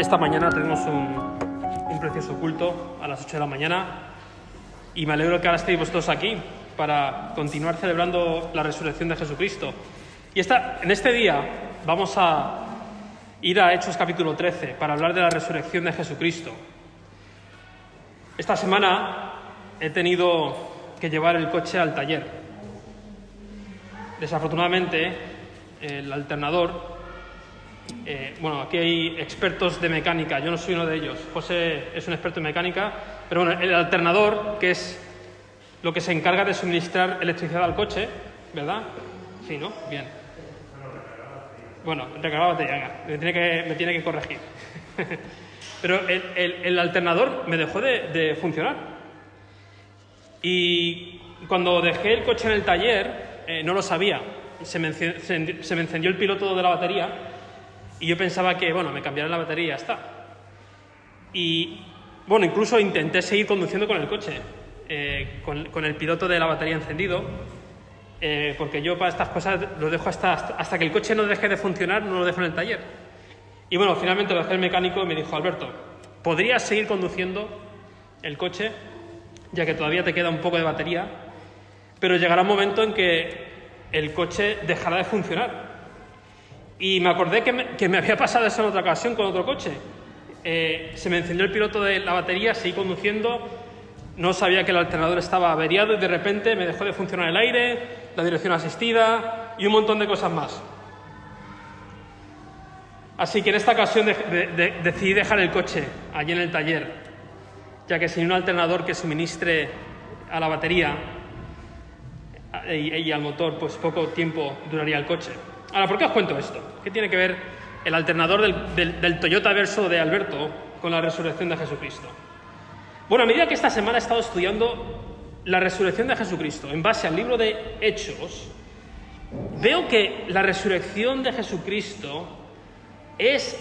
Esta mañana tenemos un precioso culto a las 8 de la mañana y me alegro que ahora estéis vosotros aquí para continuar celebrando la resurrección de Jesucristo. Y en este día vamos a ir a Hechos capítulo 13 para hablar de la resurrección de Jesucristo. Esta semana he tenido que llevar el coche al taller. Desafortunadamente, el alternador... aquí hay expertos de mecánica, yo no soy uno de ellos. José es un experto en mecánica, pero bueno, el alternador, que es lo que se encarga de suministrar electricidad al coche, ¿verdad? Sí, ¿no? Bien. Bueno, recargar la batería, me tiene que corregir. Pero el alternador me dejó de funcionar. Y cuando dejé el coche en el taller, no lo sabía. Se me encendió el piloto de la batería. Y yo pensaba que, me cambiaran la batería y ya está. Y, incluso intenté seguir conduciendo con el coche, con el piloto de la batería encendido, porque yo para estas cosas lo dejo hasta que el coche no deje de funcionar, no lo dejo en el taller. Y finalmente lo dejé el mecánico y me dijo: Alberto, ¿podrías seguir conduciendo el coche, ya que todavía te queda un poco de batería? Pero llegará un momento en que el coche dejará de funcionar. Y me acordé que me había pasado eso en otra ocasión con otro coche. Se me encendió el piloto de la batería, seguí conduciendo, no sabía que el alternador estaba averiado y de repente me dejó de funcionar el aire, la dirección asistida y un montón de cosas más. Así que en esta ocasión decidí dejar el coche allí en el taller, ya que sin un alternador que suministre a la batería y al motor, pues poco tiempo duraría el coche. Ahora, ¿por qué os cuento esto? ¿Qué tiene que ver el alternador del Toyota Verso de Alberto con la resurrección de Jesucristo? A medida que esta semana he estado estudiando la resurrección de Jesucristo en base al libro de Hechos, veo que la resurrección de Jesucristo es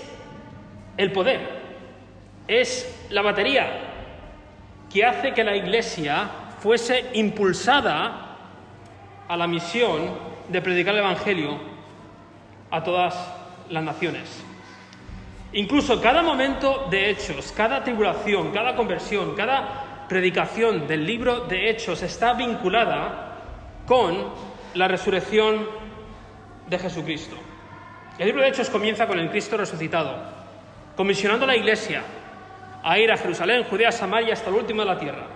el poder, es la batería que hace que la Iglesia fuese impulsada a la misión de predicar el Evangelio a todas las naciones. Incluso cada momento de Hechos, cada tribulación, cada conversión, cada predicación del libro de Hechos está vinculada con la resurrección de Jesucristo. El libro de Hechos comienza con el Cristo resucitado, comisionando a la Iglesia a ir a Jerusalén, Judea, Samaria, hasta el último de la tierra.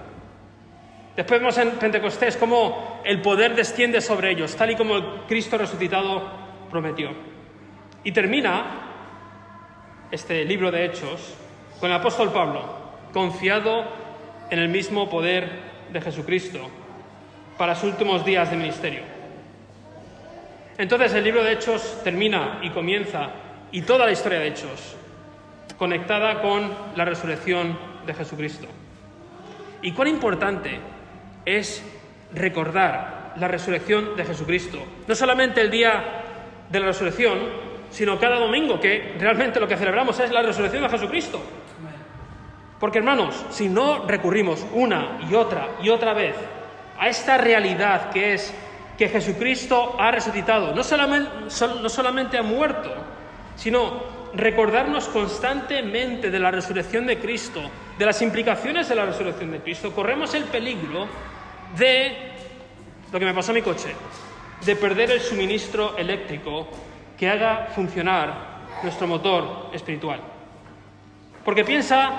Después vemos en Pentecostés cómo el poder desciende sobre ellos, tal y como el Cristo resucitado prometió. Y termina este libro de Hechos con el apóstol Pablo, confiado en el mismo poder de Jesucristo para sus últimos días de ministerio. Entonces el libro de Hechos termina y comienza, y toda la historia de Hechos, conectada con la resurrección de Jesucristo. Y cuán importante es recordar la resurrección de Jesucristo. No solamente el día de la resurrección, sino cada domingo, que realmente lo que celebramos es la resurrección de Jesucristo. Porque, hermanos, si no recurrimos una y otra vez a esta realidad que es que Jesucristo ha resucitado, no solamente ha muerto, sino recordarnos constantemente de la resurrección de Cristo, de las implicaciones de la resurrección de Cristo, corremos el peligro de lo que me pasó a mi coche, de perder el suministro eléctrico que haga funcionar nuestro motor espiritual. Porque piensa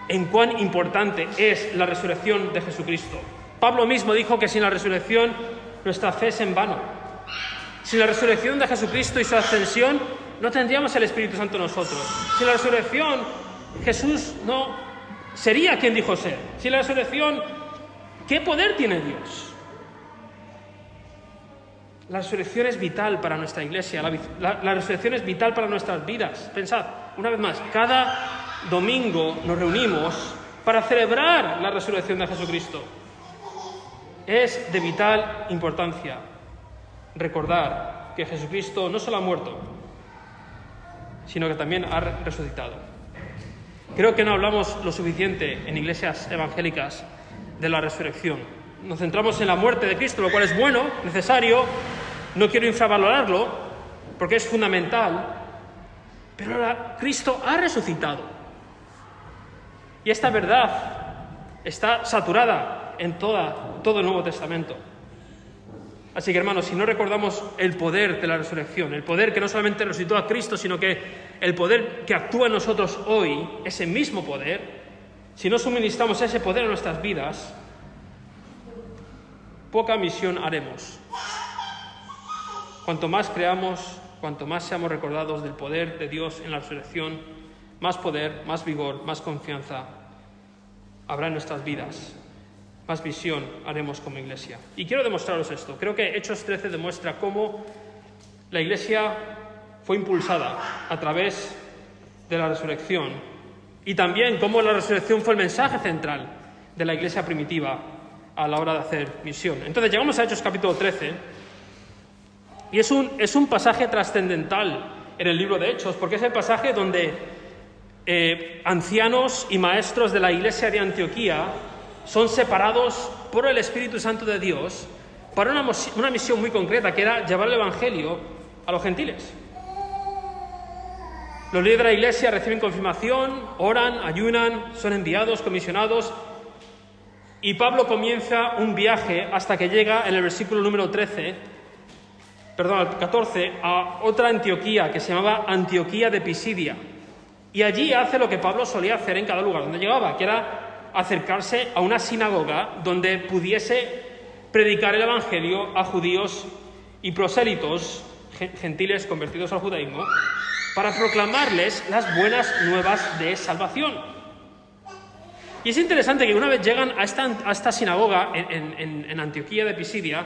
en cuán importante es la resurrección de Jesucristo. Pablo mismo dijo que sin la resurrección nuestra fe es en vano. Sin la resurrección de Jesucristo y su ascensión no tendríamos el Espíritu Santo en nosotros. Sin la resurrección Jesús no sería quien dijo ser. Sin la resurrección, ¿qué poder tiene Dios? La resurrección es vital para nuestra iglesia, la resurrección es vital para nuestras vidas. Pensad, una vez más, cada domingo nos reunimos para celebrar la resurrección de Jesucristo. Es de vital importancia recordar que Jesucristo no solo ha muerto, sino que también ha resucitado. Creo que no hablamos lo suficiente en iglesias evangélicas de la resurrección. Nos centramos en la muerte de Cristo, lo cual es bueno, necesario, no quiero infravalorarlo, porque es fundamental, Pero ahora Cristo ha resucitado. Y esta verdad está saturada en todo el Nuevo Testamento. Así que, hermanos, si no recordamos el poder de la resurrección, el poder que no solamente resucitó a Cristo, sino que el poder que actúa en nosotros hoy, ese mismo poder, si no suministramos ese poder en nuestras vidas, poca misión haremos. Cuanto más creamos, cuanto más seamos recordados del poder de Dios en la resurrección, más poder, más vigor, más confianza habrá en nuestras vidas. Más visión haremos como iglesia. Y quiero demostraros esto. Creo que Hechos 13 demuestra cómo la iglesia fue impulsada a través de la resurrección y también cómo la resurrección fue el mensaje central de la iglesia primitiva a la hora de hacer misión. Entonces llegamos a Hechos capítulo 13 y es un pasaje trascendental en el libro de Hechos, porque es el pasaje donde ancianos y maestros de la iglesia de Antioquía son separados por el Espíritu Santo de Dios para una misión muy concreta, que era llevar el Evangelio a los gentiles. Los líderes de la iglesia reciben confirmación, oran, ayunan, son enviados, comisionados, y Pablo comienza un viaje hasta que llega en el versículo número 14, a otra Antioquía que se llamaba Antioquía de Pisidia. Y allí hace lo que Pablo solía hacer en cada lugar donde llegaba, que era acercarse a una sinagoga donde pudiese predicar el Evangelio a judíos y prosélitos, gentiles convertidos al judaísmo, para proclamarles las buenas nuevas de salvación. Y es interesante que una vez llegan a esta sinagoga en Antioquía de Pisidia,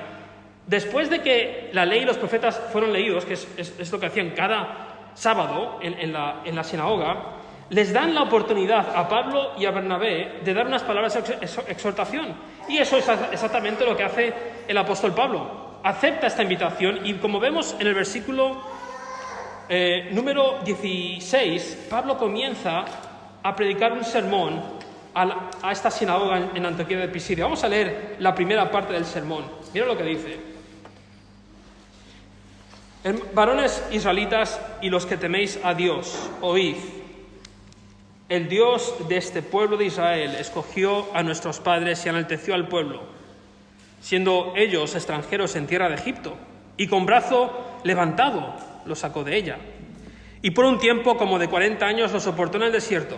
después de que la ley y los profetas fueron leídos, que es lo que hacían cada sábado en la sinagoga, les dan la oportunidad a Pablo y a Bernabé de dar unas palabras de exhortación. Y eso es exactamente lo que hace el apóstol Pablo. Acepta esta invitación y, como vemos en el versículo número 16, Pablo comienza a predicar un sermón a esta sinagoga en Antioquía de Pisidia. Vamos a leer la primera parte del sermón. Mira lo que dice. Varones israelitas y los que teméis a Dios, oíd. El Dios de este pueblo de Israel escogió a nuestros padres y enalteció al pueblo, siendo ellos extranjeros en tierra de Egipto, y con brazo levantado los sacó de ella. Y por un tiempo como de 40 años los soportó en el desierto,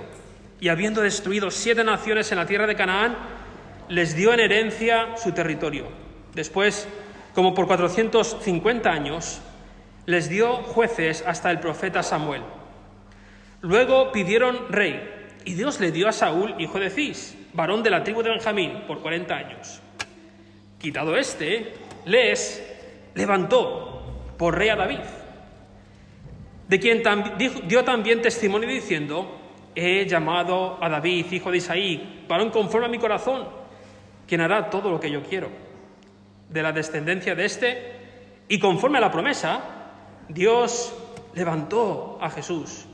y habiendo destruido 7 naciones en la tierra de Canaán, les dio en herencia su territorio. Después, como por 450 años, les dio jueces hasta el profeta Samuel. Luego pidieron rey, y Dios le dio a Saúl, hijo de Cis, varón de la tribu de Benjamín, por 40 años. Quitado les levantó por rey a David, de quien dio también testimonio diciendo: he llamado a David, hijo de Isaí, varón conforme a mi corazón, quien hará todo lo que yo quiero. De la descendencia de y conforme a la promesa, Dios levantó a Jesús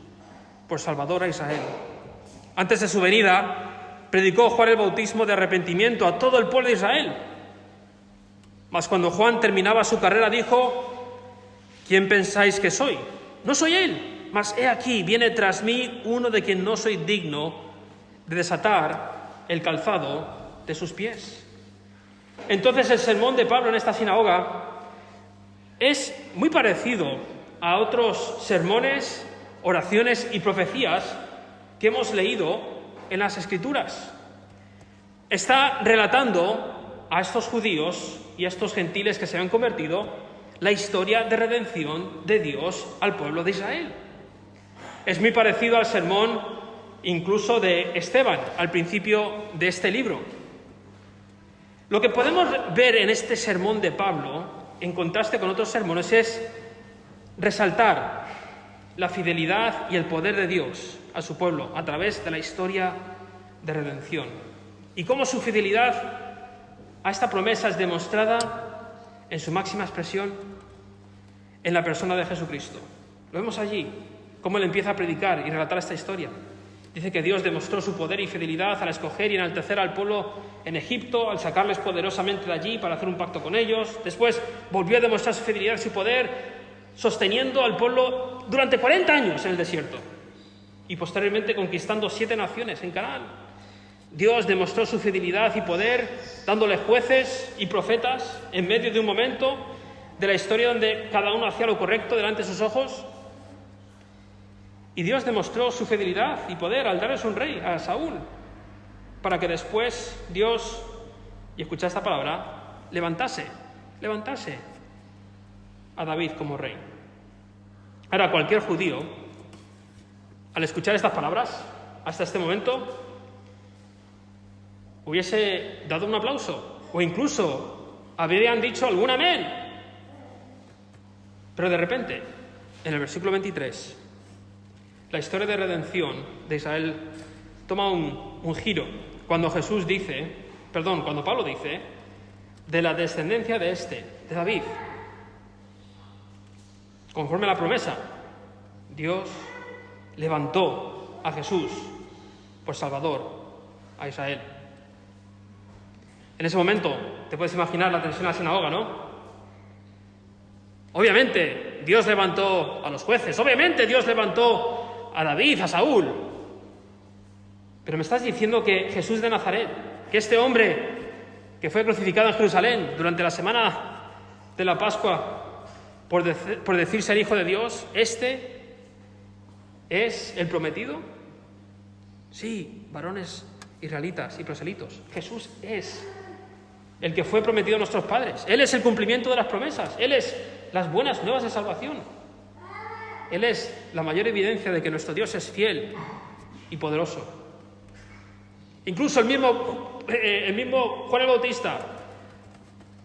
por Salvador a Israel. Antes de su venida, predicó Juan el bautismo de arrepentimiento a todo el pueblo de Israel. Mas cuando Juan terminaba su carrera, dijo: ¿quién pensáis que soy? No soy él, mas he aquí, viene tras mí uno de quien no soy digno de desatar el calzado de sus pies. Entonces el sermón de Pablo en esta sinagoga es muy parecido a otros sermones, oraciones y profecías que hemos leído en las Escrituras. Está relatando a estos judíos y a estos gentiles que se han convertido la historia de redención de Dios al pueblo de Israel. Es muy parecido al sermón incluso de Esteban, al principio de este libro. Lo que podemos ver en este sermón de Pablo, en contraste con otros sermones, es resaltar la fidelidad y el poder de Dios a su pueblo a través de la historia de redención. Y cómo su fidelidad a esta promesa es demostrada en su máxima expresión en la persona de Jesucristo. Lo vemos allí, cómo él empieza a predicar y relatar esta historia. Dice que Dios demostró su poder y fidelidad al escoger y enaltecer al pueblo en Egipto, al sacarles poderosamente de allí para hacer un pacto con ellos. Después volvió a demostrar su fidelidad y su poder sosteniendo al pueblo durante 40 años en el desierto y posteriormente conquistando 7 naciones en Canaán. Dios demostró su fidelidad y poder dándole jueces y profetas en medio de un momento de la historia donde cada uno hacía lo correcto delante de sus ojos. Y Dios demostró su fidelidad y poder al darles un rey, a Saúl, para que después Dios, y escuchad esta palabra, levantase a David como rey. Ahora, cualquier judío, al escuchar estas palabras, hasta este momento, hubiese dado un aplauso, o incluso habrían dicho algún amén. Pero de repente, en el versículo 23, la historia de redención de Israel toma un giro cuando Pablo dice, de la descendencia de David. Conforme a la promesa, Dios levantó a Jesús por Salvador a Israel. En ese momento, te puedes imaginar la tensión en la sinagoga, ¿no? Obviamente, Dios levantó a los jueces, obviamente Dios levantó a David, a Saúl. Pero me estás diciendo que Jesús de Nazaret, que este hombre que fue crucificado en Jerusalén durante la semana de la Pascua, por decir ser hijo de Dios, ¿este es el prometido? Sí, varones israelitas y proselitos, Jesús es el que fue prometido a nuestros padres. Él es el cumplimiento de las promesas. Él es las buenas nuevas de salvación. Él es la mayor evidencia de que nuestro Dios es fiel y poderoso. Incluso el mismo Juan el Bautista,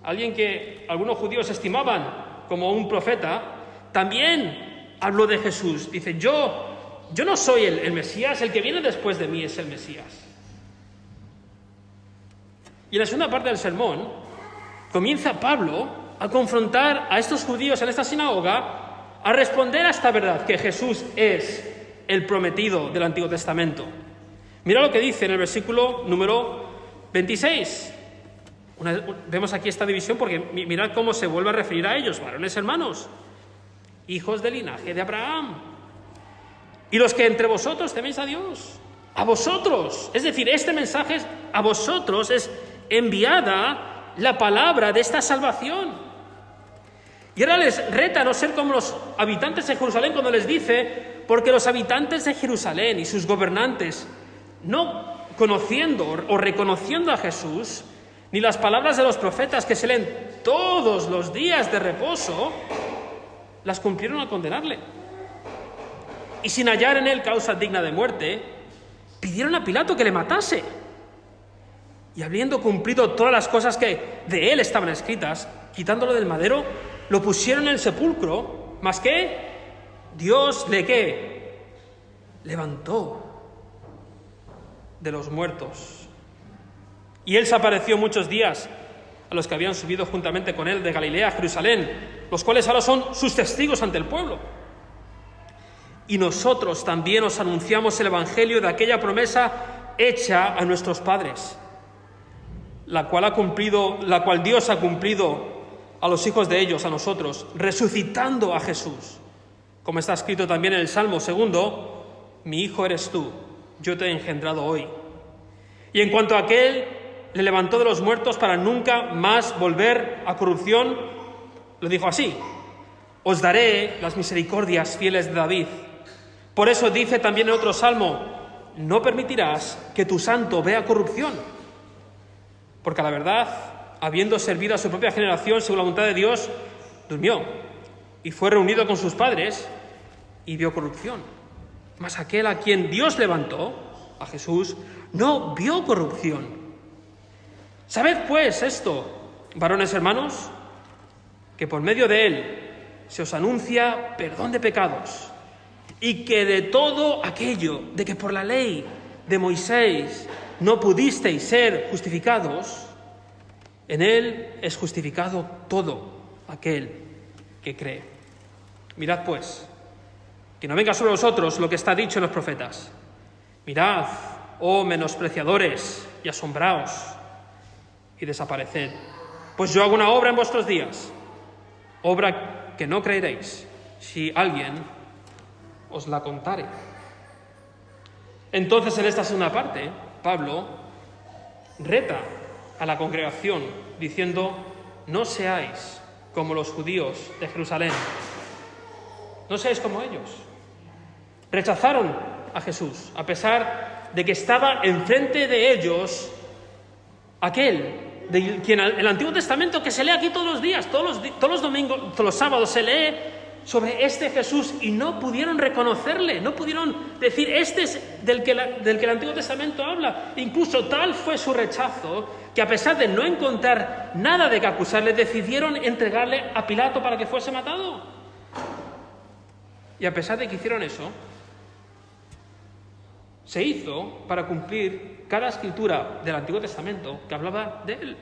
alguien que algunos judíos estimaban como un profeta, también habló de Jesús. Dice, yo no soy el Mesías, el que viene después de mí es el Mesías. Y en la segunda parte del sermón comienza Pablo a confrontar a estos judíos en esta sinagoga a responder a esta verdad, que Jesús es el prometido del Antiguo Testamento. Mira lo que dice en el versículo número 26. Vemos aquí esta división porque mirad cómo se vuelve a referir a ellos, varones hermanos, hijos del linaje de Abraham, y los que entre vosotros teméis a Dios, a vosotros, es decir, este mensaje es a vosotros, es enviada la palabra de esta salvación. Y ahora les reta a no ser como los habitantes de Jerusalén cuando les dice, porque los habitantes de Jerusalén y sus gobernantes, no conociendo o reconociendo a Jesús, ni las palabras de los profetas que se leen todos los días de reposo, las cumplieron al condenarle. Y sin hallar en él causa digna de muerte, pidieron a Pilato que le matase. Y habiendo cumplido todas las cosas que de él estaban escritas, quitándolo del madero, lo pusieron en el sepulcro, ¿más qué? Dios ¿qué? Levantó de los muertos. Y él se apareció muchos días a los que habían subido juntamente con él de Galilea a Jerusalén, los cuales ahora son sus testigos ante el pueblo. Y nosotros también os anunciamos el evangelio de aquella promesa hecha a nuestros padres, la cual Dios ha cumplido a los hijos de ellos, a nosotros, resucitando a Jesús. Como está escrito también en el Salmo 2, mi hijo eres tú, yo te he engendrado hoy. Y en cuanto a aquel, le levantó de los muertos para nunca más volver a corrupción, lo dijo así, os daré las misericordias fieles de David. Por eso dice también en otro salmo, no permitirás que tu santo vea corrupción. Porque a la verdad, habiendo servido a su propia generación según la voluntad de Dios, durmió y fue reunido con sus padres y vio corrupción. Mas aquel a quien Dios levantó, a Jesús, no vio corrupción. Sabed pues esto, varones hermanos, que por medio de él se os anuncia perdón de pecados, y que de todo aquello de que por la ley de Moisés no pudisteis ser justificados, en él es justificado todo aquel que cree. Mirad pues, que no venga sobre vosotros lo que está dicho en los profetas. Mirad, oh menospreciadores, y asombraos, y desapareced. Pues yo hago una obra en vuestros días, obra que no creeréis, si alguien os la contare. Entonces, en esta segunda parte, Pablo reta a la congregación diciendo: no seáis como los judíos de Jerusalén, no seáis como ellos. Rechazaron a Jesús, a pesar de que estaba enfrente de ellos aquel de quien el Antiguo Testamento, que se lee aquí todos los días, todos los domingos, todos los sábados se lee sobre este Jesús, y no pudieron reconocerle, no pudieron decir: este es del que el Antiguo Testamento habla. Incluso tal fue su rechazo que, a pesar de no encontrar nada de que acusarle, decidieron entregarle a Pilato para que fuese matado. Y a pesar de que hicieron eso, se hizo para cumplir cada escritura del Antiguo Testamento que hablaba de él.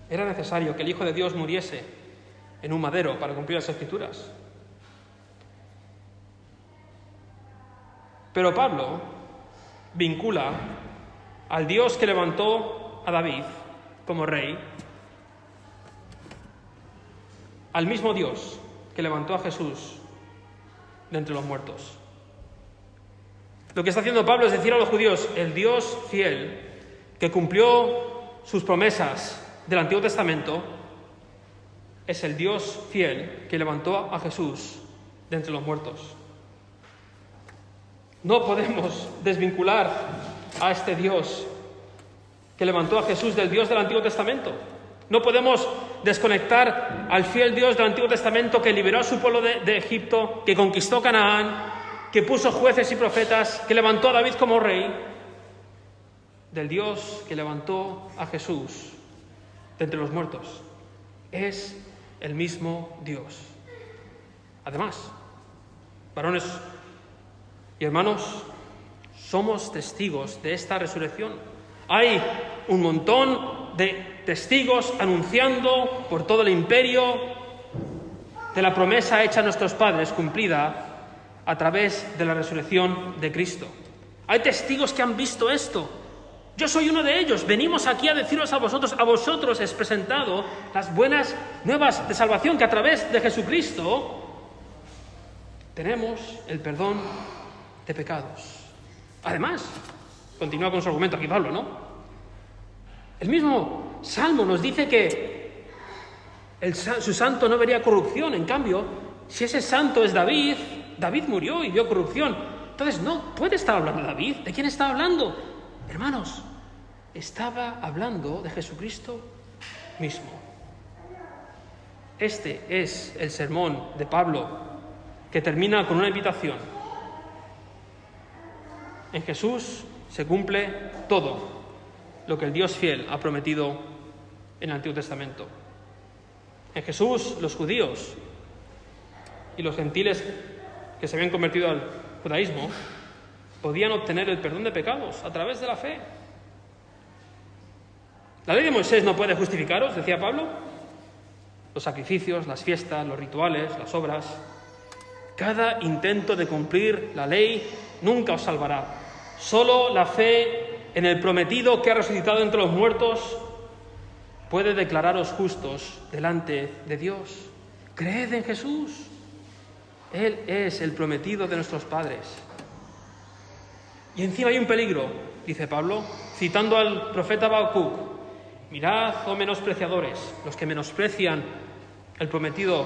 Era necesario que el Hijo de Dios muriese en un madero para cumplir las escrituras. Pero Pablo vincula al Dios que levantó a David como rey al mismo Dios que levantó a Jesús de entre los muertos. Lo que está haciendo Pablo es decir a los judíos: el Dios fiel que cumplió sus promesas del Antiguo Testamento es el Dios fiel que levantó a Jesús de entre los muertos. No podemos desvincular a este Dios que levantó a Jesús del Dios del Antiguo Testamento. No podemos desconectar al fiel Dios del Antiguo Testamento que liberó a su pueblo de Egipto, que conquistó Canaán, que puso jueces y profetas, que levantó a David como rey, del Dios que levantó a Jesús de entre los muertos. Es el mismo Dios. Además, varones y hermanos, somos testigos de esta resurrección. Hay un montón de testigos anunciando por todo el imperio de la promesa hecha a nuestros padres, cumplida a través de la resurrección de Cristo. Hay testigos que han visto esto. Yo soy uno de ellos. Venimos aquí a deciros a vosotros es presentado las buenas nuevas de salvación, que a través de Jesucristo tenemos el perdón de pecados. Además, continúa con su argumento aquí Pablo, ¿no? El mismo Salmo nos dice que su santo no vería corrupción. En cambio, si ese santo es David, David murió y vio corrupción. Entonces no puede estar hablando de David. ¿De quién está hablando? Hermanos, estaba hablando de Jesucristo mismo. Este es el sermón de Pablo, que termina con una invitación. En Jesús se cumple todo lo que el Dios fiel ha prometido en el Antiguo Testamento. En Jesús, los judíos y los gentiles que se habían convertido al judaísmo podían obtener el perdón de pecados a través de la fe. La ley de Moisés no puede justificaros, decía Pablo. Los sacrificios, las fiestas, los rituales, las obras. Cada intento de cumplir la ley nunca os salvará. Solo la fe en el prometido que ha resucitado entre los muertos puede declararos justos delante de Dios. Creed en Jesús. Él es el prometido de nuestros padres. Y encima hay un peligro, dice Pablo, citando al profeta Habacuc: mirad, oh menospreciadores, los que menosprecian el prometido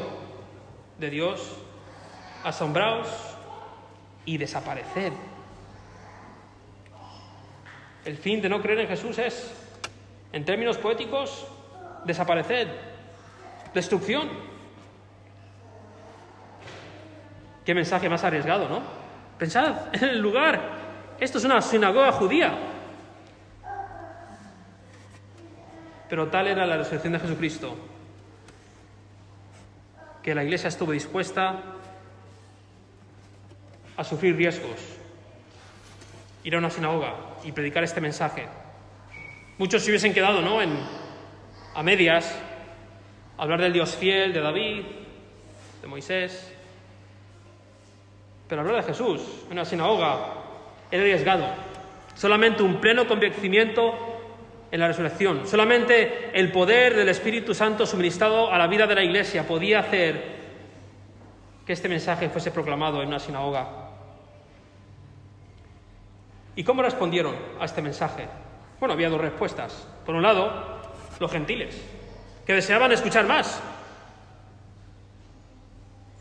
de Dios, asombraos y desapareced. El fin de no creer en Jesús es, en términos poéticos, desaparecer, destrucción. Qué mensaje más arriesgado, ¿no? Pensad en el lugar. Esto es una sinagoga judía. Pero tal era la resurrección de Jesucristo, que la Iglesia estuvo dispuesta a sufrir riesgos, ir a una sinagoga y predicar este mensaje. Muchos se hubiesen quedado, ¿no?, a medias, hablar del Dios fiel, de David, de Moisés. Pero hablar de Jesús en una sinagoga era arriesgado. Solamente un pleno convencimiento en la resurrección, solamente el poder del Espíritu Santo suministrado a la vida de la Iglesia podía hacer que este mensaje fuese proclamado en una sinagoga. ¿Y cómo respondieron a este mensaje? Bueno, había dos respuestas. Por un lado, los gentiles, que deseaban escuchar más.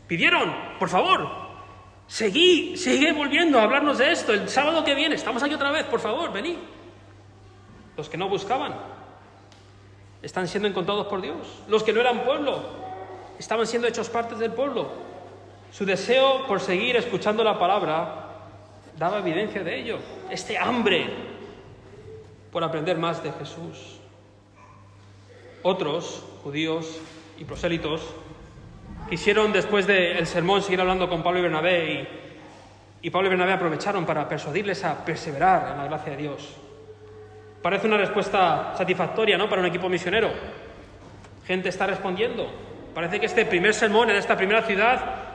Pidieron, por favor, sigue volviendo a hablarnos de esto. El sábado que viene, estamos aquí otra vez, por favor, venid. Los que no buscaban están siendo encontrados por Dios. Los que no eran pueblo estaban siendo hechos partes del pueblo. Su deseo por seguir escuchando la palabra daba evidencia de ello. Este hambre por aprender más de Jesús. Otros, judíos y prosélitos, quisieron después del sermón seguir hablando con Pablo y Bernabé y Pablo y Bernabé aprovecharon para persuadirles a perseverar en la gracia de Dios. Parece una respuesta satisfactoria, ¿no?, para un equipo misionero. Gente está respondiendo. Parece que este primer sermón en esta primera ciudad,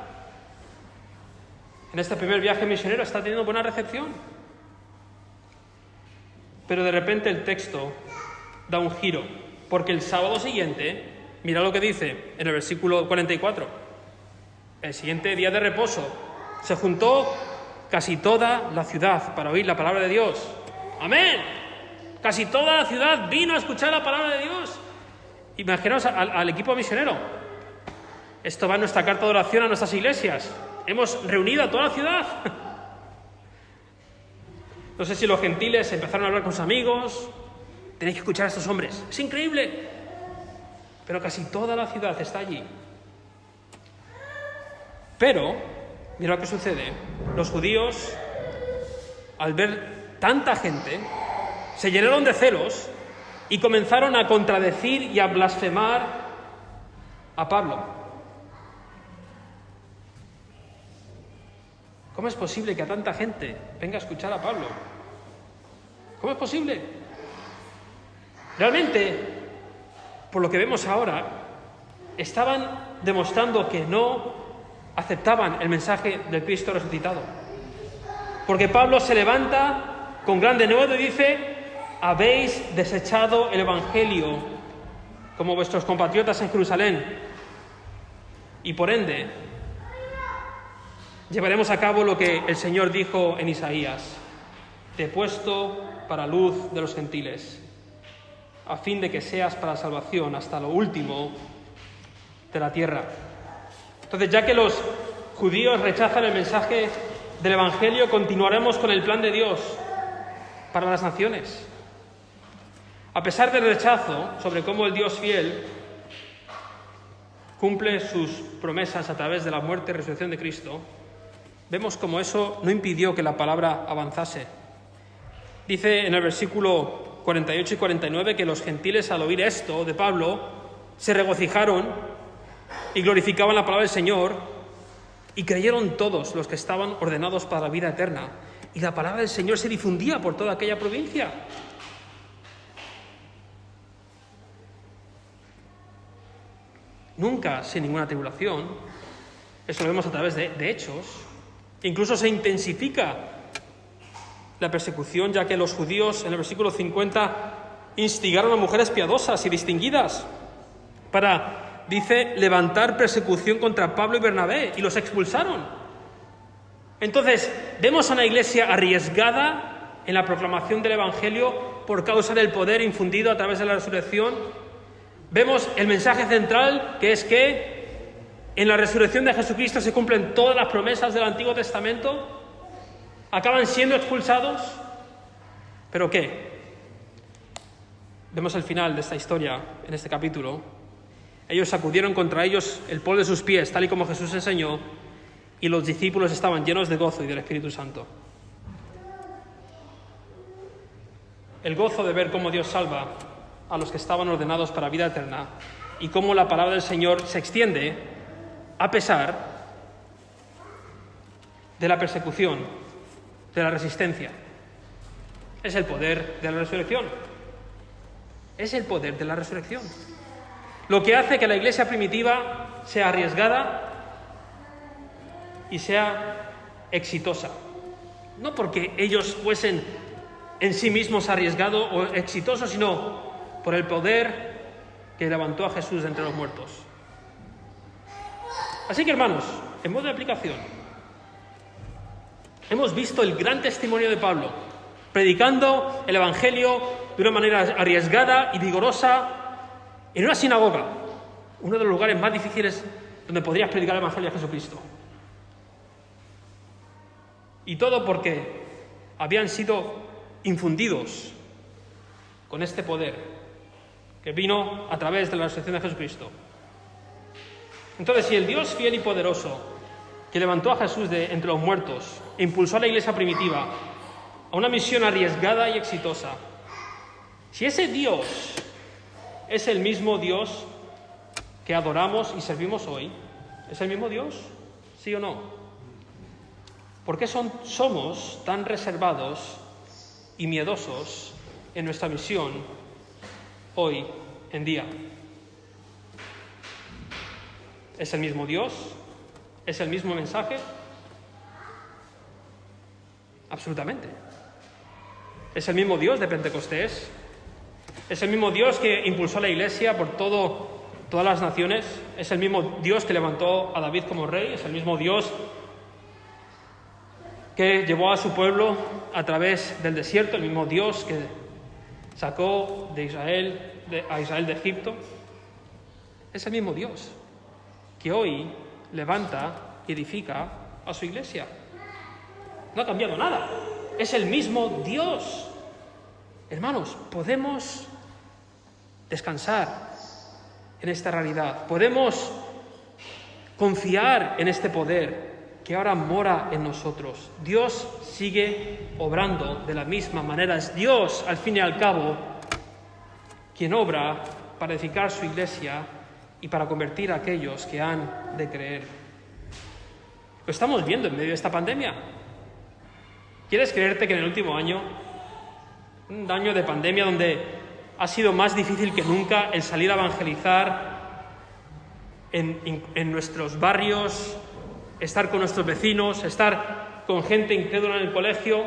en este primer viaje misionero, está teniendo buena recepción. Pero de repente el texto da un giro, porque el sábado siguiente, mira lo que dice en el versículo 44. El siguiente día de reposo se juntó casi toda la ciudad para oír la palabra de Dios. ¡Amén! Casi toda la ciudad vino a escuchar la palabra de Dios. Imaginaos al equipo misionero. Esto va en nuestra carta de oración a nuestras iglesias. Hemos reunido a toda la ciudad. No sé si los gentiles empezaron a hablar con sus amigos. Tenéis que escuchar a estos hombres. Es increíble. Pero casi toda la ciudad está allí. Pero, mira lo que sucede. Los judíos, al ver tanta gente, se llenaron de celos y comenzaron a contradecir y a blasfemar a Pablo. ¿Cómo es posible que a tanta gente venga a escuchar a Pablo? ¿Cómo es posible? Realmente, por lo que vemos ahora, estaban demostrando que no aceptaban el mensaje del Cristo resucitado. Porque Pablo se levanta con gran denuedo y dice: habéis desechado el Evangelio como vuestros compatriotas en Jerusalén, y por ende llevaremos a cabo lo que el Señor dijo en Isaías: te he puesto para luz de los gentiles, a fin de que seas para salvación hasta lo último de la tierra. Entonces, ya que los judíos rechazan el mensaje del Evangelio, continuaremos con el plan de Dios para las naciones. A pesar del rechazo sobre cómo el Dios fiel cumple sus promesas a través de la muerte y resurrección de Cristo, vemos como eso no impidió que la palabra avanzase. Dice en el versículo 48 y 49 que los gentiles, al oír esto de Pablo, se regocijaron y glorificaban la palabra del Señor, y creyeron todos los que estaban ordenados para la vida eterna. Y la palabra del Señor se difundía por toda aquella provincia. Nunca sin ninguna tribulación. Eso lo vemos a través de hechos. Incluso se intensifica la persecución, ya que los judíos en el versículo 50 instigaron a mujeres piadosas y distinguidas para, dice, levantar persecución contra Pablo y Bernabé, y los expulsaron. Entonces, vemos a una iglesia arriesgada en la proclamación del Evangelio por causa del poder infundido a través de la resurrección. Vemos el mensaje central, que es que en la resurrección de Jesucristo se cumplen todas las promesas del Antiguo Testamento. Acaban siendo expulsados. ¿Pero qué? Vemos el final de esta historia en este capítulo. Ellos sacudieron contra ellos el polvo de sus pies, tal y como Jesús enseñó, y los discípulos estaban llenos de gozo y del Espíritu Santo. El gozo de ver cómo Dios salva a los que estaban ordenados para vida eterna, y cómo la palabra del Señor se extiende a pesar de la persecución, de la resistencia. Es el poder de la resurrección. Es el poder de la resurrección. Lo que hace que la iglesia primitiva sea arriesgada y sea exitosa. No porque ellos fuesen en sí mismos arriesgados o exitosos, sino por el poder que levantó a Jesús de entre los muertos. Así que, hermanos, en modo de aplicación. Hemos visto el gran testimonio de Pablo, predicando el Evangelio de una manera arriesgada y vigorosa en una sinagoga, uno de los lugares más difíciles donde podrías predicar el Evangelio de Jesucristo. Y todo porque habían sido infundidos con este poder que vino a través de la resurrección de Jesucristo. Entonces, si el Dios fiel y poderoso que levantó a Jesús de entre los muertos e impulsó a la iglesia primitiva a una misión arriesgada y exitosa, si ese Dios es el mismo Dios que adoramos y servimos hoy, ¿es el mismo Dios? ¿Sí o no? ¿Por qué somos tan reservados y miedosos en nuestra misión hoy en día? ¿Es el mismo Dios? ¿Es el mismo mensaje? Absolutamente. ¿Es el mismo Dios de Pentecostés? ¿Es el mismo Dios que impulsó a la Iglesia por todas las naciones? ¿Es el mismo Dios que levantó a David como rey? ¿Es el mismo Dios que llevó a su pueblo a través del desierto? ¿El mismo Dios que sacó a Israel de Egipto? Es el mismo Dios que hoy levanta y edifica a su iglesia. No ha cambiado nada. Es el mismo Dios. Hermanos, podemos descansar en esta realidad. Podemos confiar en este poder que ahora mora en nosotros. Dios sigue obrando de la misma manera. Es Dios, al fin y al cabo, quien obra para edificar su iglesia y para convertir a aquellos que han de creer. Lo estamos viendo en medio de esta pandemia. ¿Quieres creerte que en el último año, un año de pandemia donde ha sido más difícil que nunca el salir a evangelizar en nuestros barrios, estar con nuestros vecinos, estar con gente incrédula en el colegio,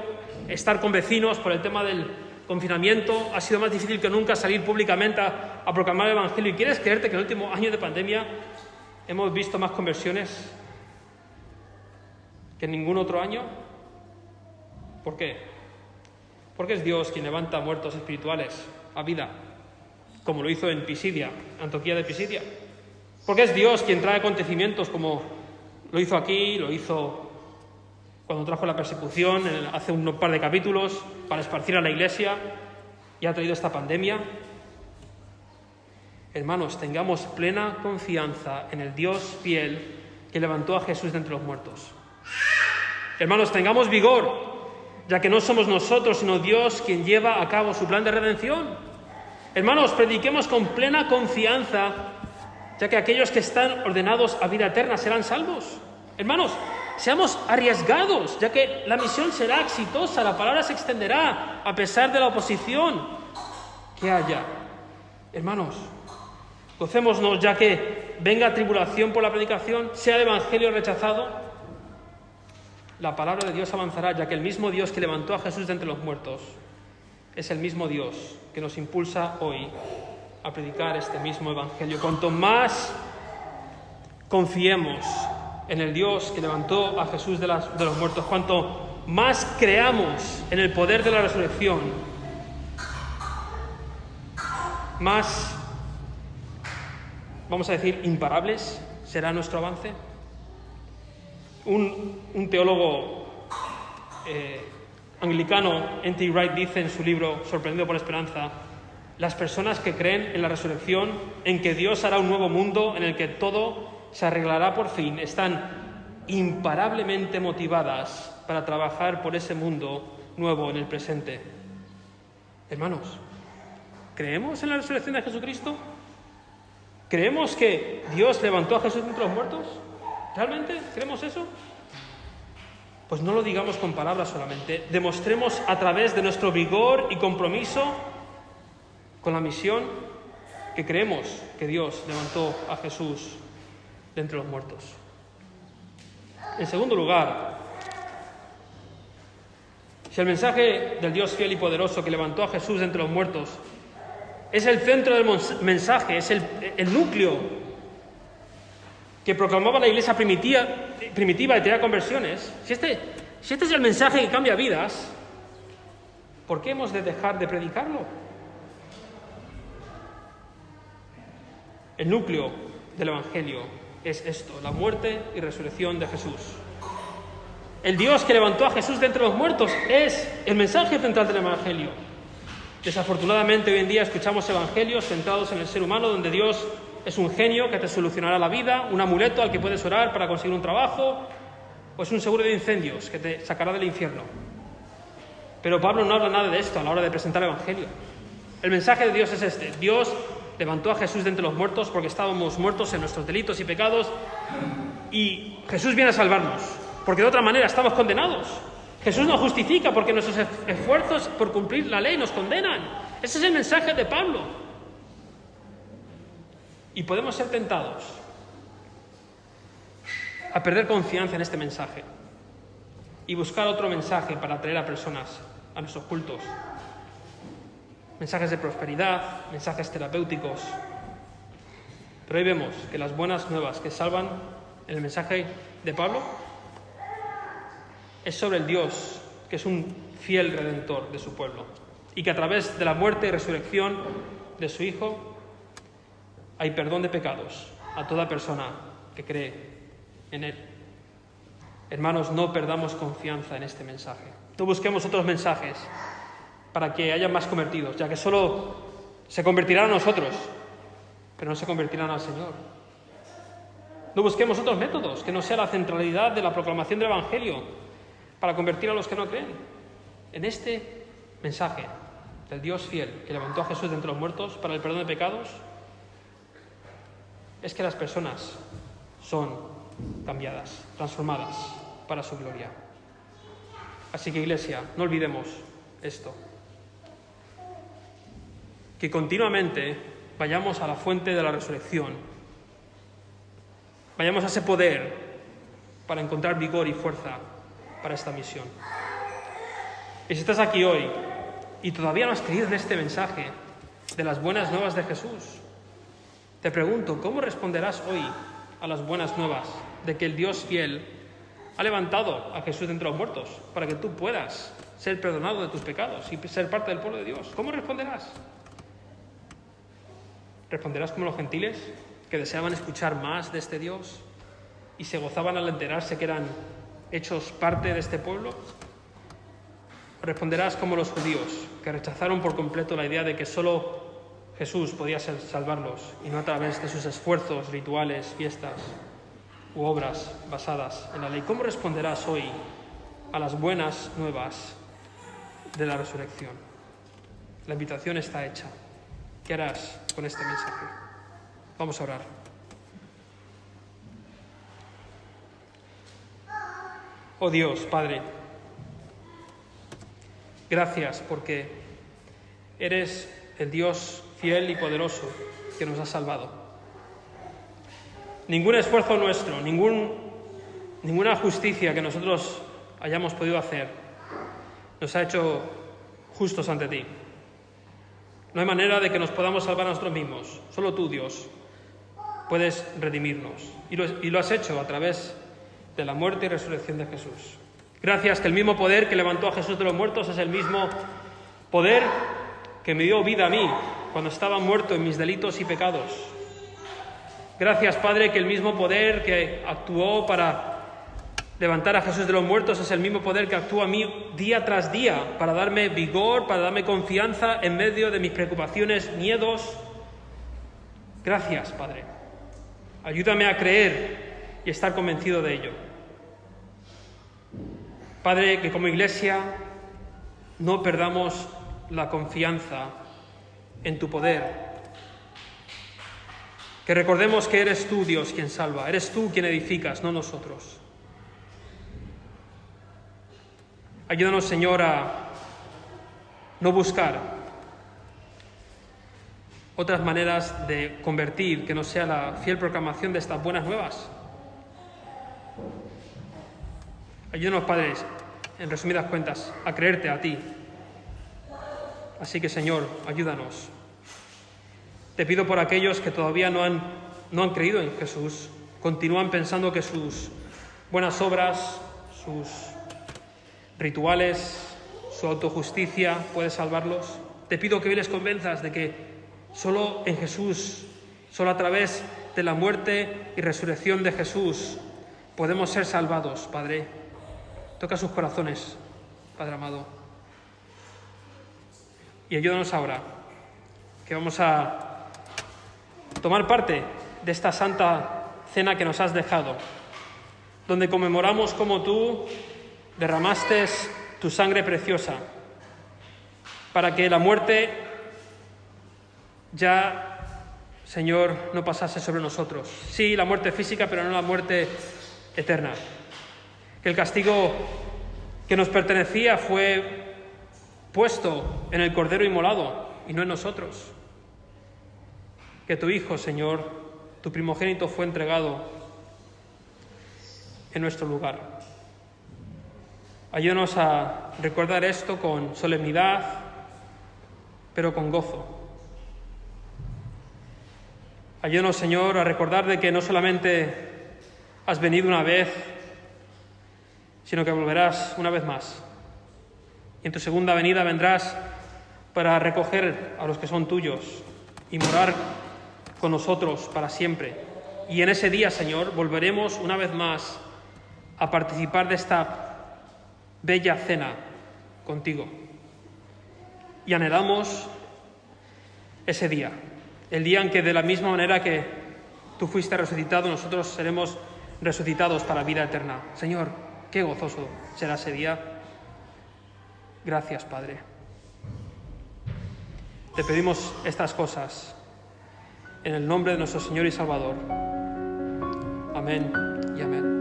estar con vecinos por el tema del confinamiento, ha sido más difícil que nunca salir públicamente a proclamar el Evangelio? ¿Y quieres creerte que en el último año de pandemia hemos visto más conversiones que en ningún otro año? ¿Por qué? Porque es Dios quien levanta muertos espirituales a vida, como lo hizo en Pisidia, Antioquía de Pisidia. Porque es Dios quien trae acontecimientos como lo hizo aquí, lo hizo cuando trajo la persecución hace un par de capítulos para esparcir a la iglesia, y ha traído esta pandemia. Hermanos, tengamos plena confianza en el Dios fiel que levantó a Jesús de entre los muertos. Hermanos, tengamos vigor, ya que no somos nosotros, sino Dios quien lleva a cabo su plan de redención. Hermanos, prediquemos con plena confianza, ya que aquellos que están ordenados a vida eterna serán salvos. Hermanos, seamos arriesgados, ya que la misión será exitosa, la palabra se extenderá a pesar de la oposición que haya. Hermanos, gocémonos, ya que venga tribulación por la predicación, sea el Evangelio rechazado, la palabra de Dios avanzará, ya que el mismo Dios que levantó a Jesús de entre los muertos es el mismo Dios que nos impulsa hoy a predicar este mismo Evangelio. Cuanto más confiemos en el Dios que levantó a Jesús de los muertos, cuanto más creamos en el poder de la resurrección, más, vamos a decir, imparables será nuestro avance. Un teólogo anglicano, N.T. Wright, dice en su libro Sorprendido por la Esperanza: las personas que creen en la resurrección, en que Dios hará un nuevo mundo en el que todo se arreglará por fin, están imparablemente motivadas para trabajar por ese mundo nuevo en el presente. Hermanos, ¿creemos en la resurrección de Jesucristo? ¿Creemos que Dios levantó a Jesús de entre los muertos? ¿Realmente creemos eso? Pues no lo digamos con palabras solamente, demostremos a través de nuestro vigor y compromiso con la misión que creemos que Dios levantó a Jesús de entre los muertos. En segundo lugar, si el mensaje del Dios fiel y poderoso que levantó a Jesús de entre los muertos es el centro del mensaje, es el núcleo que proclamaba la iglesia primitiva y tenía conversiones, si este es el mensaje que cambia vidas, ¿por qué hemos de dejar de predicarlo? El núcleo del Evangelio es esto, la muerte y resurrección de Jesús. El Dios que levantó a Jesús de entre los muertos es el mensaje central del Evangelio. Desafortunadamente hoy en día escuchamos evangelios centrados en el ser humano, donde Dios es un genio que te solucionará la vida, un amuleto al que puedes orar para conseguir un trabajo, o es un seguro de incendios que te sacará del infierno. Pero Pablo no habla nada de esto a la hora de presentar el Evangelio. El mensaje de Dios es este: Dios levantó a Jesús de entre los muertos porque estábamos muertos en nuestros delitos y pecados, y Jesús viene a salvarnos, porque de otra manera estamos condenados. Jesús nos justifica porque nuestros esfuerzos por cumplir la ley nos condenan. Ese es el mensaje de Pablo. Y podemos ser tentados a perder confianza en este mensaje y buscar otro mensaje para atraer a personas a nuestros cultos. Mensajes de prosperidad, mensajes terapéuticos. Pero hoy vemos que las buenas nuevas que salvan en el mensaje de Pablo es sobre el Dios que es un fiel redentor de su pueblo y que a través de la muerte y resurrección de su Hijo hay perdón de pecados a toda persona que cree en Él. Hermanos, no perdamos confianza en este mensaje. No busquemos otros mensajes para que haya más convertidos, ya que solo se convertirán a nosotros, pero no se convertirán al Señor. No busquemos otros métodos que no sea la centralidad de la proclamación del Evangelio para convertir a los que no creen. En este mensaje del Dios fiel que levantó a Jesús de entre los muertos para el perdón de pecados, es que las personas son cambiadas, transformadas para su gloria. Así que, Iglesia, no olvidemos esto. Que continuamente vayamos a la fuente de la resurrección, vayamos a ese poder para encontrar vigor y fuerza para esta misión. Y si estás aquí hoy y todavía no has creído en este mensaje de las buenas nuevas de Jesús, te pregunto, ¿cómo responderás hoy a las buenas nuevas de que el Dios fiel ha levantado a Jesús de entre los muertos para que tú puedas ser perdonado de tus pecados y ser parte del pueblo de Dios? ¿Cómo responderás? ¿Responderás como los gentiles que deseaban escuchar más de este Dios y se gozaban al enterarse que eran hechos parte de este pueblo? ¿Responderás como los judíos que rechazaron por completo la idea de que solo Jesús podía salvarlos y no a través de sus esfuerzos, rituales, fiestas u obras basadas en la ley? ¿Cómo responderás hoy a las buenas nuevas de la resurrección? La invitación está hecha. ¿Qué harás con este mensaje? Vamos a orar. Oh Dios, Padre, gracias porque eres el Dios fiel y poderoso que nos ha salvado. Ningún esfuerzo nuestro, ninguna justicia que nosotros hayamos podido hacer nos ha hecho justos ante ti. No hay manera de que nos podamos salvar a nosotros mismos. Solo tú, Dios, puedes redimirnos. Y lo has hecho a través de la muerte y resurrección de Jesús. Gracias que el mismo poder que levantó a Jesús de los muertos es el mismo poder que me dio vida a mí cuando estaba muerto en mis delitos y pecados. Gracias, Padre, que el mismo poder que actuó para levantar a Jesús de los muertos es el mismo poder que actúa a mí día tras día para darme vigor, para darme confianza en medio de mis preocupaciones, miedos. Gracias, Padre. Ayúdame a creer y estar convencido de ello. Padre, que como Iglesia no perdamos la confianza en tu poder. Que recordemos que eres tú, Dios, quien salva. Eres tú quien edificas, no nosotros. Ayúdanos, Señor, a no buscar otras maneras de convertir que no sea la fiel proclamación de estas buenas nuevas. Ayúdanos, Padre, en resumidas cuentas, a creerte a ti. Así que, Señor, ayúdanos. Te pido por aquellos que todavía no han creído en Jesús, continúan pensando que sus buenas obras, sus rituales, su autojusticia puede salvarlos. Te pido que hoy les convenzas de que solo en Jesús, solo a través de la muerte y resurrección de Jesús, podemos ser salvados, Padre. Toca sus corazones, Padre amado. Y ayúdanos ahora, que vamos a tomar parte de esta santa cena que nos has dejado, donde conmemoramos cómo tú derramaste tu sangre preciosa para que la muerte ya, Señor, no pasase sobre nosotros. Sí, la muerte física, pero no la muerte eterna. Que el castigo que nos pertenecía fue puesto en el Cordero inmolado y no en nosotros. Que tu Hijo, Señor, tu primogénito, fue entregado en nuestro lugar. Ayúdanos a recordar esto con solemnidad, pero con gozo. Ayúdanos, Señor, a recordar de que no solamente has venido una vez, sino que volverás una vez más. Y en tu segunda venida vendrás para recoger a los que son tuyos y morar con nosotros para siempre. Y en ese día, Señor, volveremos una vez más a participar de esta bella cena contigo. Y anhelamos ese día, el día en que de la misma manera que tú fuiste resucitado, nosotros seremos resucitados para vida eterna. Señor, qué gozoso será ese día. Gracias, Padre. Te pedimos estas cosas en el nombre de nuestro Señor y Salvador. Amén y amén.